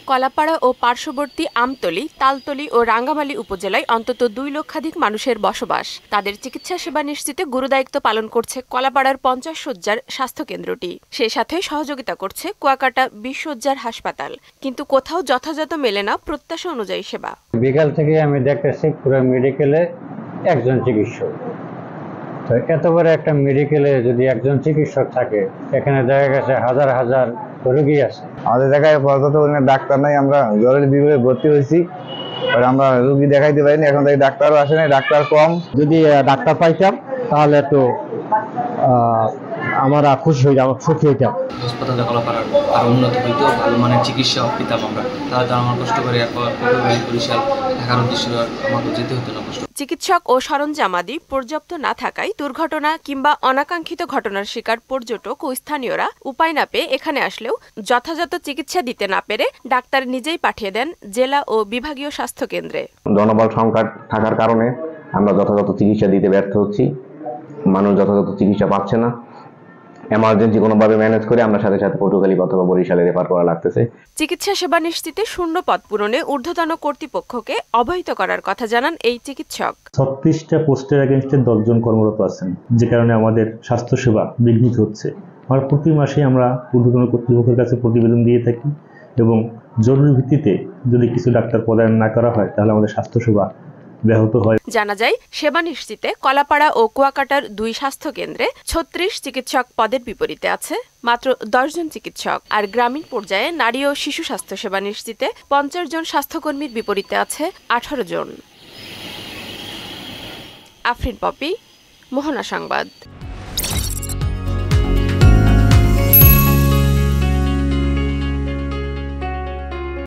কলাপাড়া ও পার্শ্ববর্তী আমতলী, তালতলী ও রাঙ্গামালী উপজেলায় অন্তত 2 লক্ষাধিক মানুষের বসবাস। তাদের চিকিৎসা সেবা নিশ্চিতে গুরুদায়িত্ব পালন করছে কলাপাড়ার 50 শয্যার স্বাস্থ্যকেন্দ্রটি। সেই সাথে সহযোগিতা করছে কুয়াকাটা 20 শয্যার হাসপাতাল। কিন্তু কোথাও যথাযথ মেলে না প্রত্যাশা অনুযায়ী সেবা। বিকাল থেকে আমি দেখতেছি পুরো মেডিকেলে একজন চিকিৎসক। তো এত বড় একটা মেডিকেলে যদি একজন চিকিৎসক থাকে, এখানে দেখা গেছে হাজার হাজার রোগী আছে। আমাদের জায়গায় পর্যাপ্ত পরিমাণে ডাক্তার নাই, আমরা জরুরি বিভাগে ভর্তি হয়েছি, আমরা রোগী দেখাইতে পারিনি, এখন থেকে ডাক্তারও আসে নাই, ডাক্তার কম। যদি ডাক্তার পাইতাম তাহলে একটু আমরা খুশি হইতাম, সুখী হইতাম। হাসপাতালে কলাপাড়ার আরো উন্নত হইতো, ভালো মানের চিকিৎসা পেতাম আমরা, তাহলে আমার কষ্ট করে বরিশাল ঢাকার উদ্দেশ্যে আমাকে যেতে হতো না। চিকিৎসক ও সরঞ্জামাদি পর্যাপ্ত না থাকায় দুর্ঘটনা কিংবা অনাকাঙ্ক্ষিত ঘটনার শিকার পর্যটক ও স্থানীয়রা উপায় না পেয়ে এখানে আসলেও যথাযথ চিকিৎসা দিতে না পেরে ডাক্তার নিজেই পাঠিয়ে দেন জেলা ও বিভাগীয় স্বাস্থ্য কেন্দ্রে। জনবল সংকট থাকার কারণে আমরা যথাযথ চিকিৎসা দিতে ব্যর্থ হচ্ছি, মানুষ যথাযথ চিকিৎসা পাচ্ছে না। এমার্জেন্সি কোনোভাবে ম্যানেজ করে আমরা সাথে সাথে পটুয়াখালী অথবা বরিশালে রেফার করা লাগতেছে। চিকিৎসা সেবা নিশ্চিতে শূন্য পদ পূরণে ঊর্ধ্বতন কর্তৃপক্ষকে অবহিত করার কথা জানান এই চিকিৎসক। 36টা পোস্টের এগেইনস্টে 10 জন কর্মরত আছেন, যে কারণে আমাদের স্বাস্থ্যসেবা বিঘ্নিত হচ্ছে। আর প্রতি মাসে আমরা ঊর্ধ্বতন কর্তৃপক্ষের কাছে প্রতিবেদন দিয়ে থাকি এবং জরুরি ভিত্তিতে যদি কিছু ডাক্তার পদায়ন না করা হয় তাহলে আমাদের স্বাস্থ্যসেবা ব্যাহত হয়। জানা যায় সেবা নিশ্চিতে কলাপাড়া ও কুয়াকাটার 2 স্বাস্থ্য কেন্দ্রে 36 চিকিৎসক পদের বিপরীতে আছে মাত্র 10 জন চিকিৎসক। আর গ্রামীণ পর্যায়ে নারী ও শিশু স্বাস্থ্য সেবা নিশ্চিতে 50 জন স্বাস্থ্যকর্মীর বিপরীতে আছে 18 জন। আফরিন পপি, মোহনা সংবাদ।